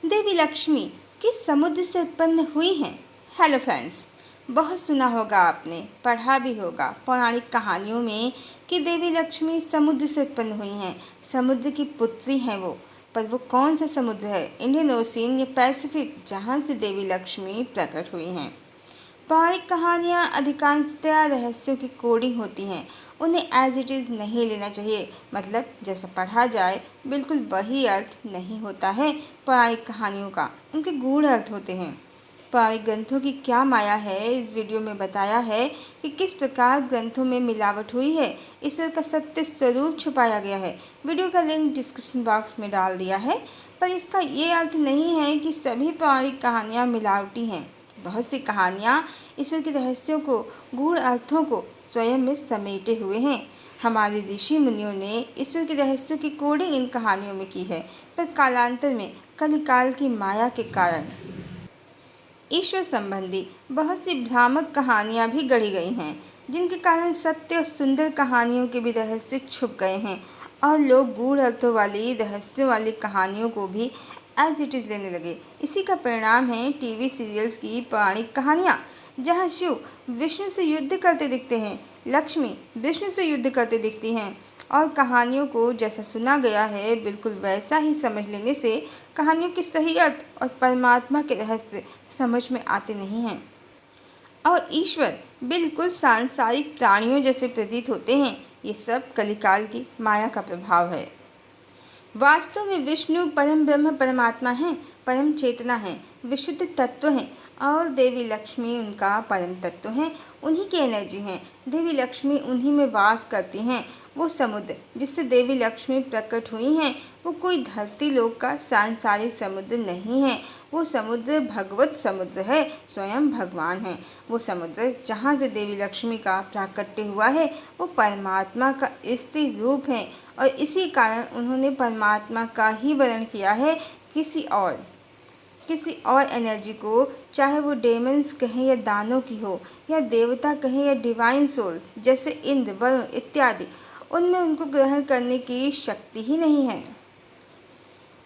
देवी लक्ष्मी किस समुद्र से उत्पन्न हुई हैं? हेलो फ्रेंड्स, बहुत सुना होगा आपने, पढ़ा भी होगा पौराणिक कहानियों में कि देवी लक्ष्मी समुद्र से उत्पन्न हुई हैं। समुद्र की पुत्री हैं वो, पर वो कौन सा समुद्र है, इंडियन ओशियन या पैसिफिक, जहाँ से देवी लक्ष्मी प्रकट हुई हैं। पौराणिक कहानियाँ अधिकांशतः रहस्यों की कोडिंग होती हैं। उन्हें एज इट इज़ नहीं लेना चाहिए, मतलब जैसा पढ़ा जाए बिल्कुल वही अर्थ नहीं होता है पौराणिक कहानियों का। इनके गूढ़ अर्थ होते हैं। पौराणिक ग्रंथों की क्या माया है, इस वीडियो में बताया है कि किस प्रकार ग्रंथों में मिलावट हुई है, ईश्वर का सत्य स्वरूप छुपाया गया है। वीडियो का लिंक डिस्क्रिप्शन बॉक्स में डाल दिया है, पर इसका ये अर्थ नहीं है कि सभी पौराणिक कहानियाँ मिलावटी हैं। बहुत सी कहानियाँ ईश्वर के रहस्यों को, गूढ़ अर्थों को स्वयं में समेटे हुए हैं। हमारे ऋषि मुनियों ने ईश्वर के रहस्यों की कोडिंग इन कहानियों में की है, पर कालांतर में कलिकाल की माया के कारण ईश्वर संबंधी बहुत सी भ्रामक कहानियाँ भी गढ़ी गई हैं, जिनके कारण सत्य और सुंदर कहानियों के भी रहस्य छुप गए हैं और लोग गूढ़ अर्थों वाली, रहस्यों वाली कहानियों को भी एज इट इज़ लेने लगे। इसी का परिणाम है टीवी सीरियल्स की पौराणिक कहानियाँ, जहाँ शिव विष्णु से युद्ध करते दिखते हैं, लक्ष्मी विष्णु से युद्ध करते दिखती हैं, और कहानियों को जैसा सुना गया है बिल्कुल वैसा ही समझ लेने से कहानियों के सही अर्थ और परमात्मा के रहस्य समझ में आते नहीं हैं, और ईश्वर बिल्कुल सांसारिक प्राणियों जैसे प्रतीत होते हैं। ये सब कलिकाल की माया का प्रभाव है। वास्तव में विष्णु परम ब्रह्म परमात्मा हैं, परम चेतना है, विशुद्ध तत्व हैं, और देवी लक्ष्मी उनका परम तत्व हैं, उन्हीं की एनर्जी हैं। देवी लक्ष्मी उन्हीं में वास करती हैं। वो समुद्र जिससे देवी लक्ष्मी प्रकट हुई हैं, वो कोई धरती लोक का सांसारिक समुद्र नहीं है। वो समुद्र भगवत समुद्र है, स्वयं भगवान है। वो समुद्र जहाँ से देवी लक्ष्मी का प्राकट्य हुआ है, वो परमात्मा का स्त्री रूप है, और इसी कारण उन्होंने परमात्मा का ही वर्ण किया है किसी और एनर्जी को, चाहे वो डेमन्स कहें या दानों की हो, या देवता कहें या डिवाइन सोल्स जैसे इंद्र, वरुण इत्यादि, उनमें उनको ग्रहण करने की शक्ति ही नहीं है,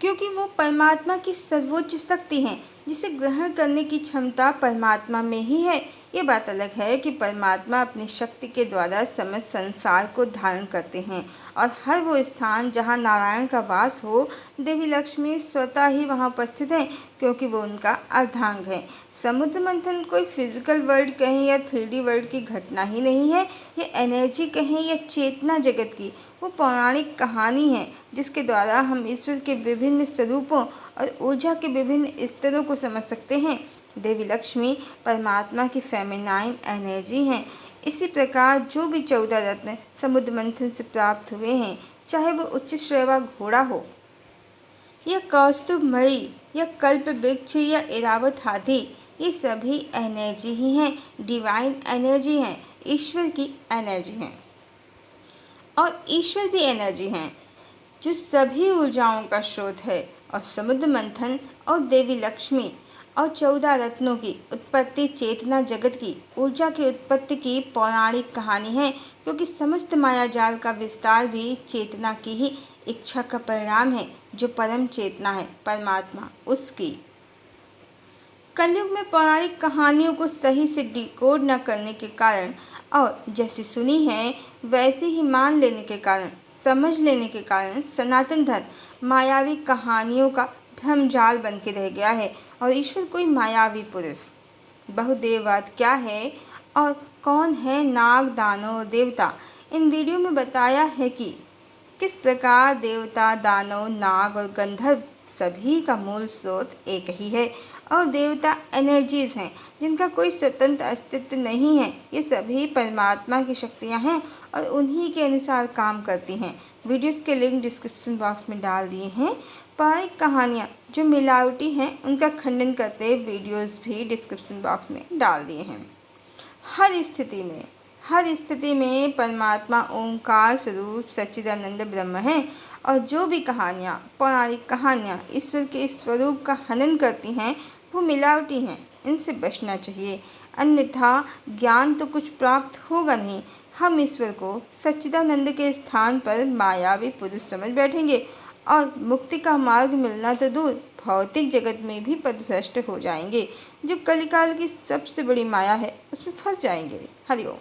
क्योंकि वो परमात्मा की सर्वोच्च शक्ति हैं, जिसे ग्रहण करने की क्षमता परमात्मा में ही है। ये बात अलग है कि परमात्मा अपनी शक्ति के द्वारा समस्त संसार को धारण करते हैं, और हर वो स्थान जहाँ नारायण का वास हो, देवी लक्ष्मी स्वतः ही वहाँ उपस्थित हैं, क्योंकि वो उनका अर्धांग है। समुद्र मंथन कोई फिजिकल वर्ल्ड कहें या 3D वर्ल्ड की घटना ही नहीं है, ये एनर्जी कहें या चेतना जगत की वो पौराणिक कहानी है, जिसके द्वारा हम ईश्वर के विभिन्न स्वरूपों और ऊर्जा के विभिन्न स्तरों को समझ सकते हैं। देवी लक्ष्मी परमात्मा की फेमिनाइन एनर्जी हैं। इसी प्रकार जो भी 14 रत्न समुद्र मंथन से प्राप्त हुए हैं, चाहे वो उच्च श्रेवा घोड़ा हो, या कौस्तुभ मणि, या कल्प वृक्ष, या इरावत हाथी, ये सभी एनर्जी ही हैं, डिवाइन एनर्जी हैं, ईश्वर की एनर्जी हैं। और ईश्वर भी एनर्जी हैं, जो सभी ऊर्जाओं का स्रोत है। और समुद्र मंथन और देवी लक्ष्मी और 14 रत्नों की उत्पत्ति चेतना जगत की ऊर्जा की उत्पत्ति की पौराणिक कहानी है, क्योंकि समस्त मायाजाल का विस्तार भी चेतना की ही इच्छा का परिणाम है, जो परम चेतना है, परमात्मा, उसकी। कलयुग में पौराणिक कहानियों को सही से डिकोड न करने के कारण, और जैसी सुनी है वैसे ही मान लेने के कारण, समझ लेने के कारण सनातन धर्म मायावी कहानियों का भ्रमजाल बन के रह गया है, और ईश्वर कोई मायावी पुरुष। बहुदेववाद क्या है और कौन है नाग, दानव, देवता, इन वीडियो में बताया है कि किस प्रकार देवता, दानव, नाग और गंधर्व सभी का मूल स्रोत एक ही है, और देवता एनर्जीज हैं जिनका कोई स्वतंत्र अस्तित्व नहीं है। ये सभी परमात्मा की शक्तियाँ हैं और उन्हीं के अनुसार काम करती हैं। वीडियोस के लिंक डिस्क्रिप्शन बॉक्स में डाल दिए हैं। पौराणिक कहानियाँ जो मिलावटी हैं उनका खंडन करते वीडियोस भी डिस्क्रिप्शन बॉक्स में डाल दिए हैं। हर स्थिति में परमात्मा ओंकार स्वरूप सच्चिदानंद ब्रह्म है, और जो भी कहानियाँ, पौराणिक कहानियाँ ईश्वर के स्वरूप का हनन करती हैं, वो मिलावटी हैं, इनसे बचना चाहिए, अन्यथा ज्ञान तो कुछ प्राप्त होगा नहीं। हम ईश्वर को सच्चिदानंद के स्थान पर मायावी पुरुष समझ बैठेंगे, और मुक्ति का मार्ग मिलना तो दूर, भौतिक जगत में भी पथभ्रष्ट हो जाएंगे। जो कलिकाल की सबसे बड़ी माया है उसमें फंस जाएंगे। हरि ओम।